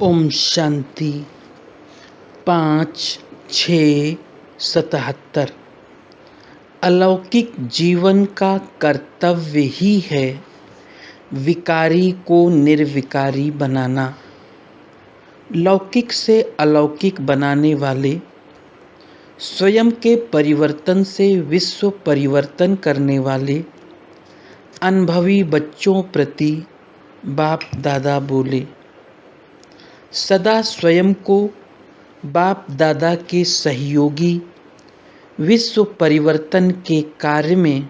ओम शांति। 5/6/77। अलौकिक जीवन का कर्तव्य ही है विकारी को निर्विकारी बनाना। लौकिक से अलौकिक बनाने वाले, स्वयं के परिवर्तन से विश्व परिवर्तन करने वाले अनुभवी बच्चों प्रति बाप दादा बोले, सदा स्वयं को बाप दादा के सहयोगी विश्व परिवर्तन के कार्य में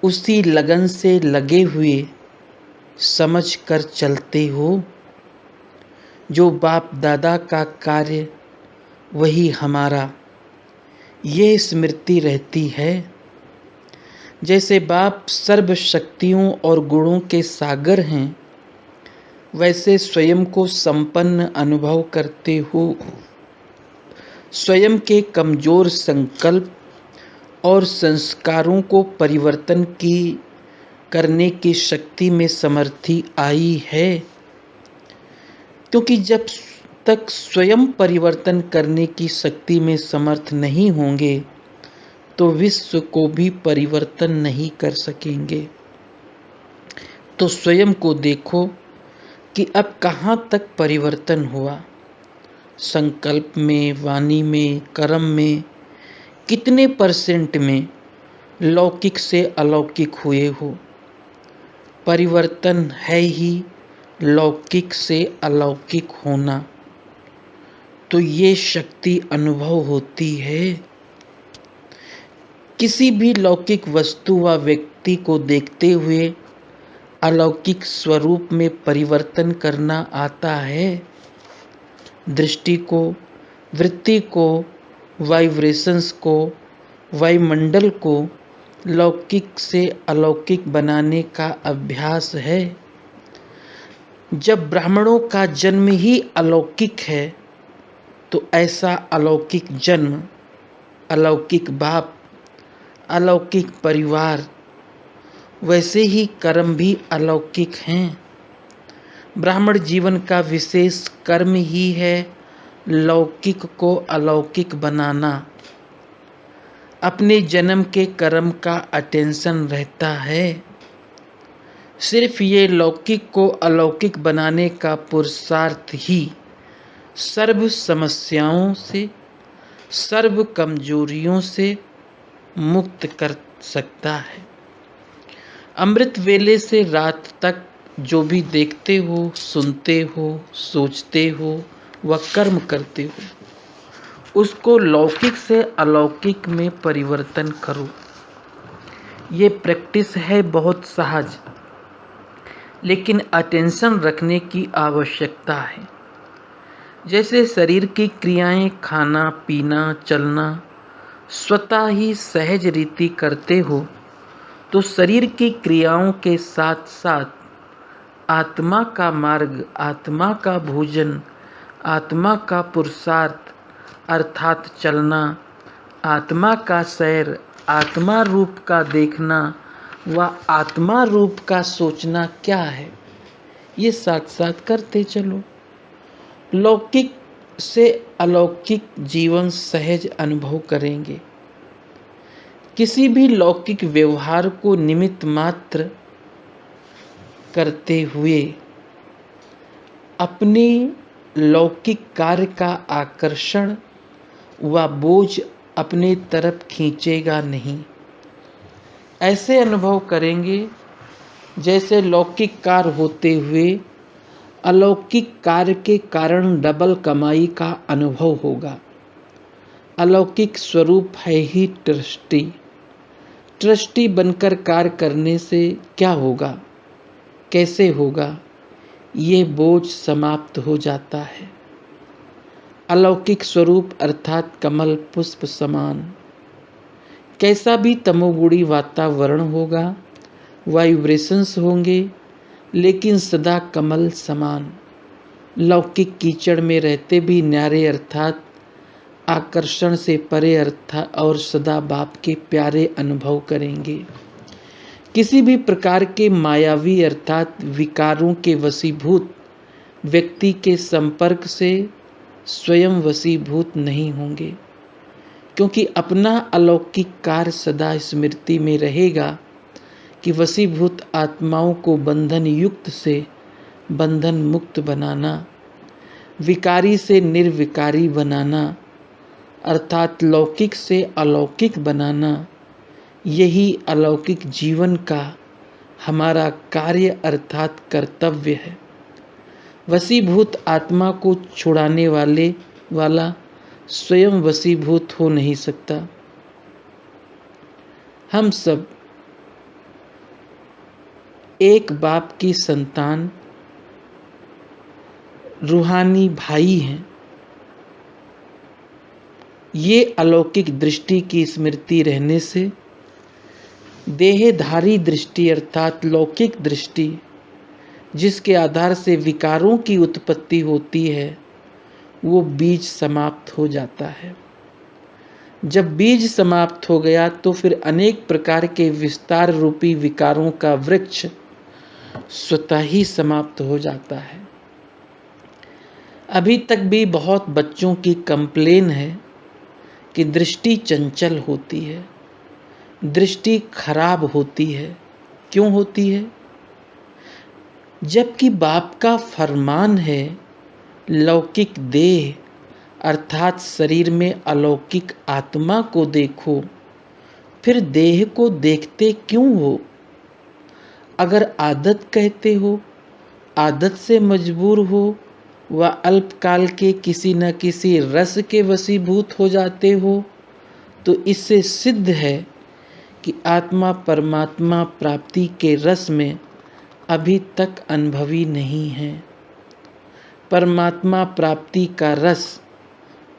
उसी लगन से लगे हुए समझ कर चलते हो। जो बाप दादा का कार्य वही हमारा, ये स्मृति रहती है। जैसे बाप सर्व शक्तियों और गुणों के सागर हैं, वैसे स्वयं को संपन्न अनुभव करते हो। स्वयं के कमजोर संकल्प और संस्कारों को परिवर्तन करने की शक्ति में समर्थी आई है, क्योंकि जब तक स्वयं परिवर्तन करने की शक्ति में समर्थ नहीं होंगे तो विश्व को भी परिवर्तन नहीं कर सकेंगे। तो स्वयं को देखो कि अब कहाँ तक परिवर्तन हुआ। संकल्प में, वाणी में, कर्म में कितने % में लौकिक से अलौकिक हुए हो। परिवर्तन है ही लौकिक से अलौकिक होना। तो ये शक्ति अनुभव होती है। किसी भी लौकिक वस्तु व व्यक्ति को देखते हुए अलौकिक स्वरूप में परिवर्तन करना आता है। दृष्टि को, वृत्ति को, वाइब्रेशंस को, वायुमंडल को लौकिक से अलौकिक बनाने का अभ्यास है। जब ब्राह्मणों का जन्म ही अलौकिक है, तो ऐसा अलौकिक जन्म, अलौकिक बाप, अलौकिक परिवार, वैसे ही कर्म भी अलौकिक हैं। ब्राह्मण जीवन का विशेष कर्म ही है लौकिक को अलौकिक बनाना। अपने जन्म के कर्म का अटेंशन रहता है। सिर्फ ये लौकिक को अलौकिक बनाने का पुरुषार्थ ही सर्व समस्याओं से, सर्व कमजोरियों से मुक्त कर सकता है। अमृत वेले से रात तक जो भी देखते हो, सुनते हो, सोचते हो व कर्म करते हो, उसको लौकिक से अलौकिक में परिवर्तन करो। ये प्रैक्टिस है बहुत सहज, लेकिन अटेंशन रखने की आवश्यकता है। जैसे शरीर की क्रियाएं, खाना पीना, चलना स्वतः ही सहज रीति करते हो, तो शरीर की क्रियाओं के साथ साथ आत्मा का मार्ग, आत्मा का भोजन, आत्मा का पुरुषार्थ अर्थात चलना, आत्मा का सैर, आत्मा रूप का देखना व आत्मा रूप का सोचना क्या है, ये साथ साथ करते चलो। लौकिक से अलौकिक जीवन सहज अनुभव करेंगे। किसी भी लौकिक व्यवहार को निमित्त मात्र करते हुए अपने लौकिक कार्य का आकर्षण व बोझ अपने तरफ खींचेगा नहीं। ऐसे अनुभव करेंगे जैसे लौकिक कार्य होते हुए अलौकिक कार्य के कारण डबल कमाई का अनुभव होगा। अलौकिक स्वरूप है ही ट्रस्टी। ट्रस्टी बनकर कार्य करने से क्या होगा, कैसे होगा, ये बोझ समाप्त हो जाता है। अलौकिक स्वरूप अर्थात कमल पुष्प समान। कैसा भी तमोगुणी वातावरण होगा, वाइब्रेशंस होंगे, लेकिन सदा कमल समान। लौकिक कीचड़ में रहते भी न्यारे अर्थात आकर्षण से परे अर्थात और सदा बाप के प्यारे अनुभव करेंगे। किसी भी प्रकार के मायावी अर्थात विकारों के वशीभूत व्यक्ति के संपर्क से स्वयं वशीभूत नहीं होंगे, क्योंकि अपना अलौकिक कार्य सदा स्मृति में रहेगा कि वशीभूत आत्माओं को बंधन युक्त से बंधन मुक्त बनाना, विकारी से निर्विकारी बनाना, अर्थात लौकिक से अलौकिक बनाना, यही अलौकिक जीवन का हमारा कार्य अर्थात कर्तव्य है। वशीभूत आत्मा को छुड़ाने वाला स्वयं वशीभूत हो नहीं सकता। हम सब एक बाप की संतान, रूहानी भाई हैं। ये अलौकिक दृष्टि की स्मृति रहने से देहधारी दृष्टि अर्थात लौकिक दृष्टि, जिसके आधार से विकारों की उत्पत्ति होती है, वो बीज समाप्त हो जाता है। जब बीज समाप्त हो गया तो फिर अनेक प्रकार के विस्तार रूपी विकारों का वृक्ष स्वतः ही समाप्त हो जाता है। अभी तक भी बहुत बच्चों की कंप्लेन है कि दृष्टि चंचल होती है, दृष्टि खराब होती है। क्यों होती है? जबकि बाप का फरमान है लौकिक देह अर्थात शरीर में अलौकिक आत्मा को देखो, फिर देह को देखते क्यों हो? अगर आदत कहते हो, आदत से मजबूर हो व अल्पकाल के किसी न किसी रस के वशीभूत हो जाते हो, तो इससे सिद्ध है कि आत्मा परमात्मा प्राप्ति के रस में अभी तक अनुभवी नहीं है। परमात्मा प्राप्ति का रस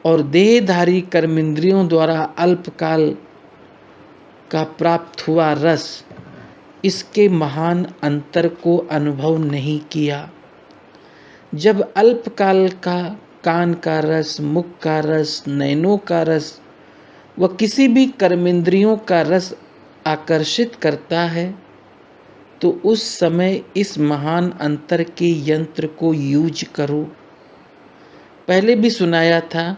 और देहधारी कर्मेंद्रियों द्वारा अल्पकाल का प्राप्त हुआ रस, इसके महान अंतर को अनुभव नहीं किया। जब अल्पकाल का कान का रस, मुख का रस, नैनों का रस व किसी भी कर्मेंद्रियों का रस आकर्षित करता है, तो उस समय इस महान अंतर के यंत्र को यूज करो। पहले भी सुनाया था,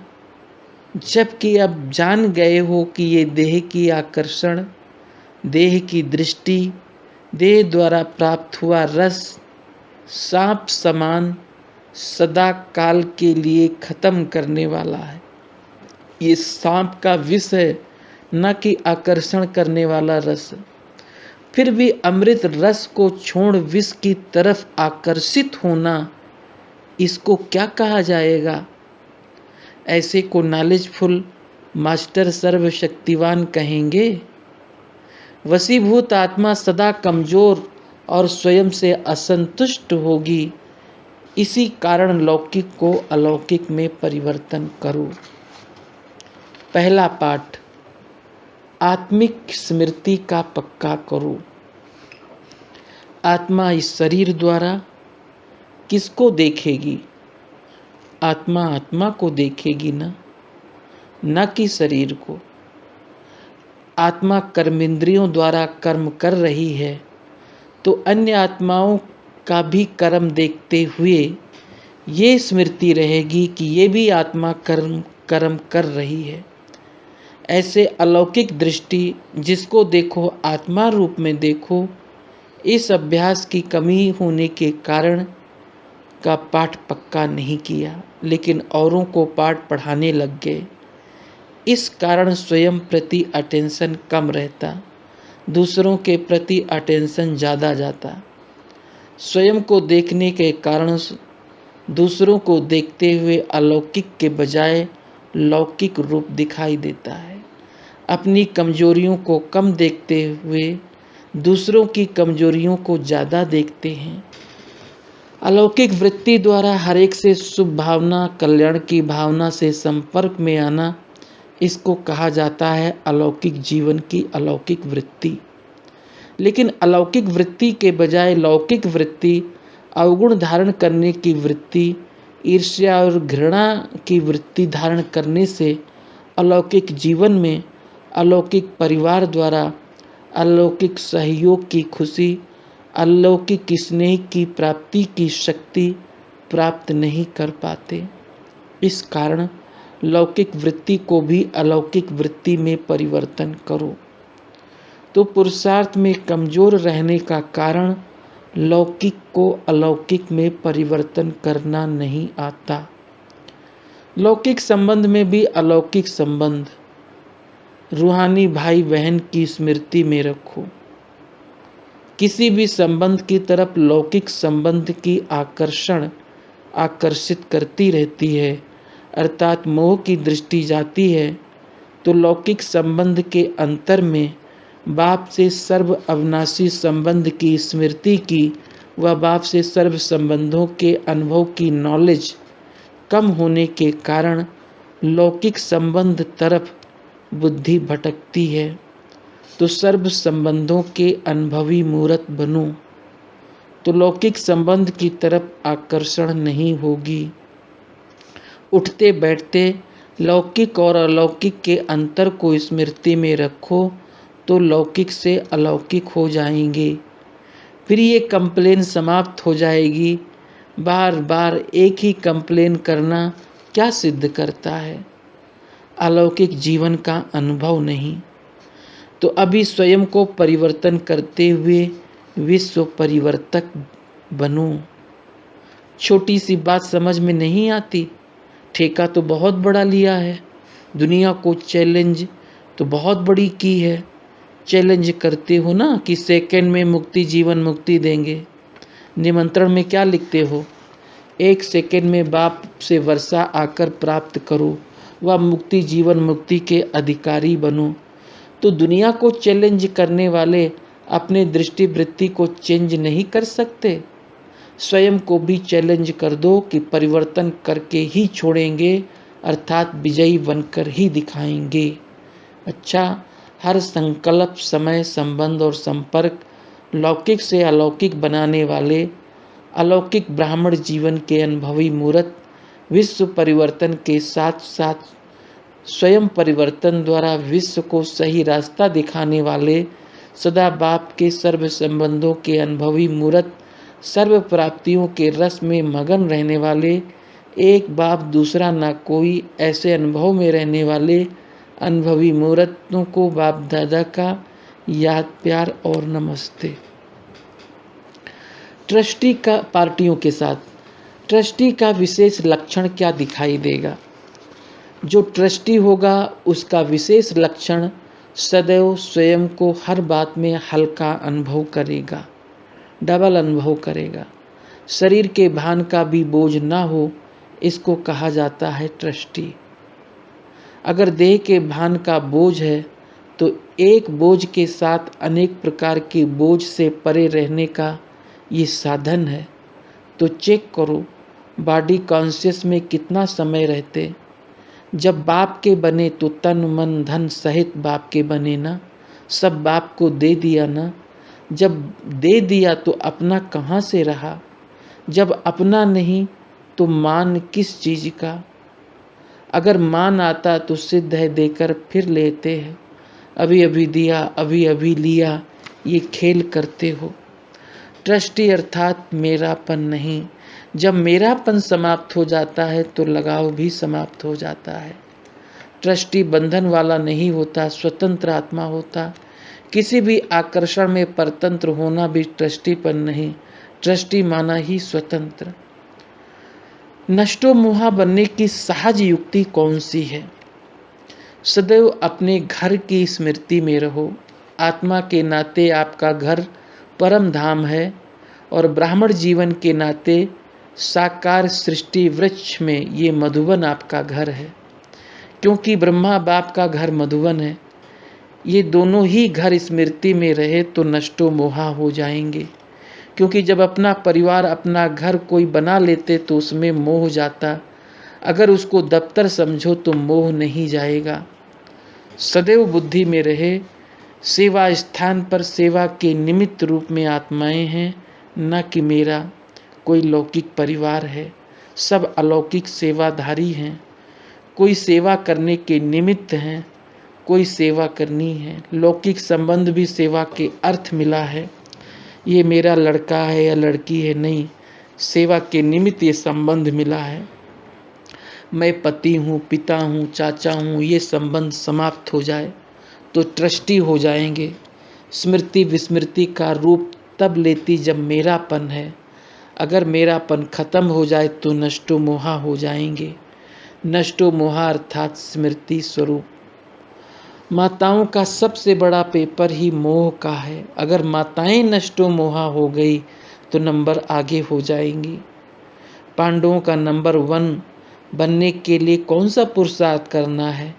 जबकि अब जान गए हो कि ये देह की आकर्षण, देह की दृष्टि, देह द्वारा प्राप्त हुआ रस सांप समान सदा काल के लिए खत्म करने वाला है। ये सांप का विष है, न कि आकर्षण करने वाला रस। फिर भी अमृत रस को छोड़ विष की तरफ आकर्षित होना, इसको क्या कहा जाएगा? ऐसे को नॉलेजफुल मास्टर सर्वशक्तिवान कहेंगे। वशीभूत आत्मा सदा कमजोर और स्वयं से असंतुष्ट होगी। इसी कारण लौकिक को अलौकिक में परिवर्तन करो। पहला पाठ, आत्मिक स्मृति का पक्का करो। आत्मा इस शरीर द्वारा किसको देखेगी? आत्मा आत्मा को देखेगी न कि शरीर को। आत्मा कर्मेंद्रियों द्वारा कर्म कर रही है, तो अन्य आत्माओं का भी कर्म देखते हुए ये स्मृति रहेगी कि ये भी आत्मा कर्म कर रही है। ऐसे अलौकिक दृष्टि, जिसको देखो आत्मा रूप में देखो, इस अभ्यास की कमी होने के कारण का पाठ पक्का नहीं किया, लेकिन औरों को पाठ पढ़ाने लग गए। इस कारण स्वयं प्रति अटेंशन कम रहता, दूसरों के प्रति अटेंशन ज़्यादा जाता। स्वयं को देखने के कारण दूसरों को देखते हुए अलौकिक के बजाय लौकिक रूप दिखाई देता है। अपनी कमजोरियों को कम देखते हुए दूसरों की कमजोरियों को ज़्यादा देखते हैं। अलौकिक वृत्ति द्वारा हर एक से शुभ भावना, कल्याण की भावना से संपर्क में आना, इसको कहा जाता है अलौकिक जीवन की अलौकिक वृत्ति। लेकिन अलौकिक वृत्ति के बजाय लौकिक वृत्ति, अवगुण धारण करने की वृत्ति, ईर्ष्या और घृणा की वृत्ति धारण करने से अलौकिक जीवन में अलौकिक परिवार द्वारा अलौकिक सहयोग की खुशी, अलौकिक स्नेह की प्राप्ति की शक्ति प्राप्त नहीं कर पाते। इस कारण लौकिक वृत्ति को भी अलौकिक वृत्ति में परिवर्तन करो। तो पुरुषार्थ में कमजोर रहने का कारण लौकिक को अलौकिक में परिवर्तन करना नहीं आता। लौकिक संबंध में भी अलौकिक संबंध, रूहानी भाई बहन की स्मृति में रखो। किसी भी संबंध की तरफ लौकिक संबंध की आकर्षित करती रहती है, अर्थात मोह की दृष्टि जाती है, तो लौकिक संबंध के अंतर में बाप से सर्व अविनाशी संबंध की स्मृति की व बाप से सर्व संबंधों के अनुभव की नॉलेज कम होने के कारण लौकिक संबंध तरफ बुद्धि भटकती है। तो सर्व संबंधों के अनुभवी मूर्त बनो, तो लौकिक संबंध की तरफ आकर्षण नहीं होगी। उठते बैठते लौकिक और अलौकिक के अंतर को स्मृति में रखो, तो लौकिक से अलौकिक हो जाएंगे। फिर ये कंप्लेन समाप्त हो जाएगी। बार बार एक ही कंप्लेन करना क्या सिद्ध करता है? अलौकिक जीवन का अनुभव नहीं। तो अभी स्वयं को परिवर्तन करते हुए विश्व परिवर्तक बनो। छोटी सी बात समझ में नहीं आती, ठेका तो बहुत बड़ा लिया है, दुनिया को चैलेंज तो बहुत बड़ी की है। चैलेंज करते हो ना कि सेकंड में मुक्ति, जीवन मुक्ति देंगे। निमंत्रण में क्या लिखते हो? 1 सेकंड में बाप से वर्षा आकर प्राप्त करो व मुक्ति, जीवन मुक्ति के अधिकारी बनो। तो दुनिया को चैलेंज करने वाले अपने दृष्टि वृत्ति को चेंज नहीं कर सकते? स्वयं को भी चैलेंज कर दो कि परिवर्तन करके ही छोड़ेंगे, अर्थात विजयी बनकर ही दिखाएंगे। अच्छा, हर संकल्प, समय, संबंध और संपर्क लौकिक से अलौकिक बनाने वाले अलौकिक ब्राह्मण जीवन के अनुभवी मूर्त विश्व परिवर्तन के साथ साथ स्वयं परिवर्तन द्वारा विश्व को सही रास्ता दिखाने वाले सदा बाप के सर्व संबंधों के अनुभवी मूर्त, सर्व प्राप्तियों के रस में मगन रहने वाले, एक बाप दूसरा ना कोई, ऐसे अनुभव में रहने वाले अनुभवी मूर्तों को बाप दादा का याद, प्यार और नमस्ते। ट्रस्टी का पार्टियों के साथ ट्रस्टी का विशेष लक्षण क्या दिखाई देगा? जो ट्रस्टी होगा उसका विशेष लक्षण सदैव स्वयं को हर बात में हल्का अनुभव करेगा, डबल अनुभव करेगा। शरीर के भान का भी बोझ ना हो, इसको कहा जाता है ट्रस्टी। अगर देह के भान का बोझ है तो एक बोझ के साथ अनेक प्रकार के बोझ से परे रहने का ये साधन है। तो चेक करो बॉडी कॉन्शियस में कितना समय रहते। जब बाप के बने तो तन मन धन सहित बाप के बने ना, सब बाप को दे दिया ना। जब दे दिया तो अपना कहाँ से रहा? जब अपना नहीं तो मान किस चीज का? अगर मान आता तो सिद्ध है देकर फिर लेते हैं। अभी अभी दिया, अभी अभी लिया, ये खेल करते हो। ट्रस्टी अर्थात मेरापन नहीं। जब मेरापन समाप्त हो जाता है तो लगाव भी समाप्त हो जाता है। ट्रस्टी बंधन वाला नहीं होता, स्वतंत्र आत्मा होता। किसी भी आकर्षण में परतंत्र होना भी ट्रस्टीपन नहीं। ट्रस्टी माना ही स्वतंत्र। नष्टो मोहा बनने की सहज युक्ति कौन सी है? सदैव अपने घर की स्मृति में रहो। आत्मा के नाते आपका घर परम धाम है और ब्राह्मण जीवन के नाते साकार सृष्टि वृक्ष में ये मधुवन आपका घर है। क्योंकि ब्रह्मा बाप का घर मधुवन है। ये दोनों ही घर स्मृति में रहे तो नष्टो मोहा हो जाएंगे। क्योंकि जब अपना परिवार, अपना घर कोई बना लेते तो उसमें मोह जाता। अगर उसको दफ्तर समझो तो मोह नहीं जाएगा। सदैव बुद्धि में रहे सेवा स्थान पर सेवा के निमित्त रूप में आत्माएं हैं, न कि मेरा कोई लौकिक परिवार है। सब अलौकिक सेवाधारी हैं। कोई सेवा करने के निमित्त हैं, कोई सेवा करनी है। लौकिक संबंध भी सेवा के अर्थ मिला है। ये मेरा लड़का है या लड़की है नहीं, सेवा के निमित्त ये संबंध मिला है। मैं पति हूँ, पिता हूँ, चाचा हूँ, ये संबंध समाप्त हो जाए तो ट्रस्टी हो जाएंगे। स्मृति विस्मृति का रूप तब लेती जब मेरापन है। अगर मेरापन खत्म हो जाए तो नष्टो मोहा हो जाएंगे। नष्टो मोहा अर्थात स्मृति स्वरूप। माताओं का सबसे बड़ा पेपर ही मोह का है। अगर माताएं नष्टो मोहा हो गई तो नंबर आगे हो जाएंगी। पांडवों का नंबर 1 बनने के लिए कौन सा पुरुषार्थ करना है?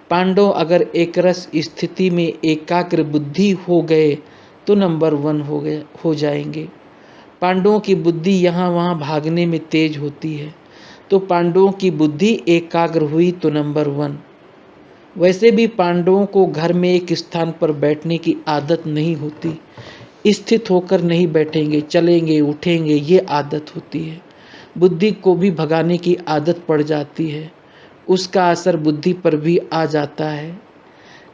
पांडव अगर एकरस स्थिति में एकाग्र बुद्धि हो गए तो नंबर 1 हो जाएंगे। पांडवों की बुद्धि यहाँ वहाँ भागने में तेज होती है, तो पांडवों की बुद्धि एकाग्र हुई तो नंबर 1। वैसे भी पांडवों को घर में एक स्थान पर बैठने की आदत नहीं होती। स्थित होकर नहीं बैठेंगे, चलेंगे, उठेंगे, ये आदत होती है। बुद्धि को भी भगाने की आदत पड़ जाती है, उसका असर बुद्धि पर भी आ जाता है।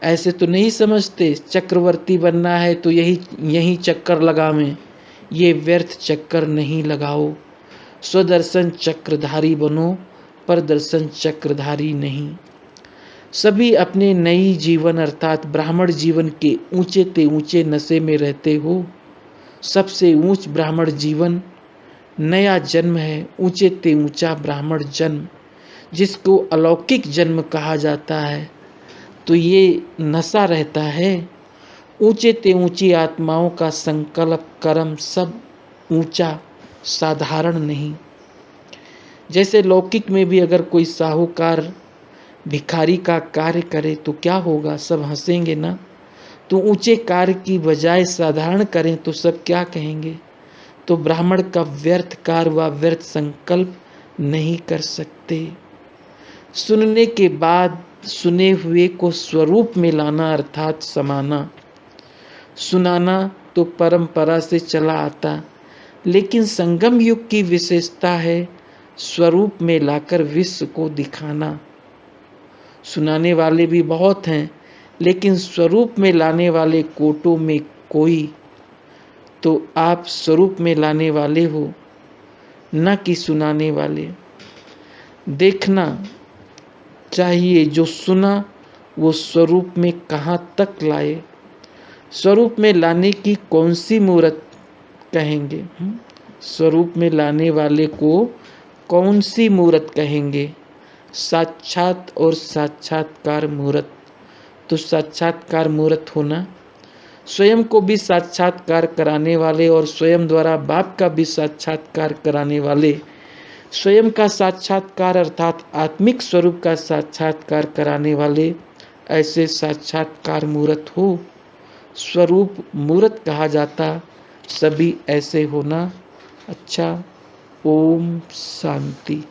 ऐसे तो नहीं समझते चक्रवर्ती बनना है तो यही चक्कर लगावें। ये व्यर्थ चक्कर नहीं लगाओ। स्वदर्शन चक्रधारी बनो, पर दर्शन चक्रधारी नहीं। सभी अपने नई जीवन अर्थात ब्राह्मण जीवन के ऊंचे ते ऊंचे नशे में रहते हो। सबसे ऊंच ब्राह्मण जीवन नया जन्म है, ऊंचे ते ऊंचा ब्राह्मण जन्म, जिसको अलौकिक जन्म कहा जाता है। तो ये नशा रहता है। ऊंचे ते ऊंची आत्माओं का संकल्प कर्म सब ऊंचा, साधारण नहीं। जैसे लौकिक में भी अगर कोई साहूकार भिखारी का कार्य करे तो क्या होगा? सब हंसेंगे ना। तो ऊंचे कार्य की बजाय साधारण करें तो सब क्या कहेंगे? तो ब्राह्मण का व्यर्थ कार्य व व्यर्थ संकल्प नहीं कर सकते। सुनने के बाद सुने हुए को स्वरूप में लाना अर्थात समाना। सुनाना तो परंपरा से चला आता, लेकिन संगम युग की विशेषता है स्वरूप में लाकर विश्व को दिखाना। सुनाने वाले भी बहुत हैं, लेकिन स्वरूप में लाने वाले कोटों में कोई। तो आप स्वरूप में लाने वाले हो, न कि सुनाने वाले। देखना चाहिए जो सुना वो स्वरूप में कहाँ तक लाए। स्वरूप में लाने की कौन सी मूर्त कहेंगे? स्वरूप में लाने वाले को कौन सी मूर्त कहेंगे? साक्षात और साक्षात्कार मूर्त। तो साक्षात्कार मूर्त होना, स्वयं को भी साक्षात्कार कराने वाले और स्वयं द्वारा बाप का भी साक्षात्कार कराने वाले, स्वयं का साक्षात्कार अर्थात आत्मिक स्वरूप का साक्षात्कार कराने वाले, ऐसे साक्षात्कार मूर्त हो। स्वरूप मूर्त कहा जाता, सभी ऐसे होना अच्छा। ओम शांति।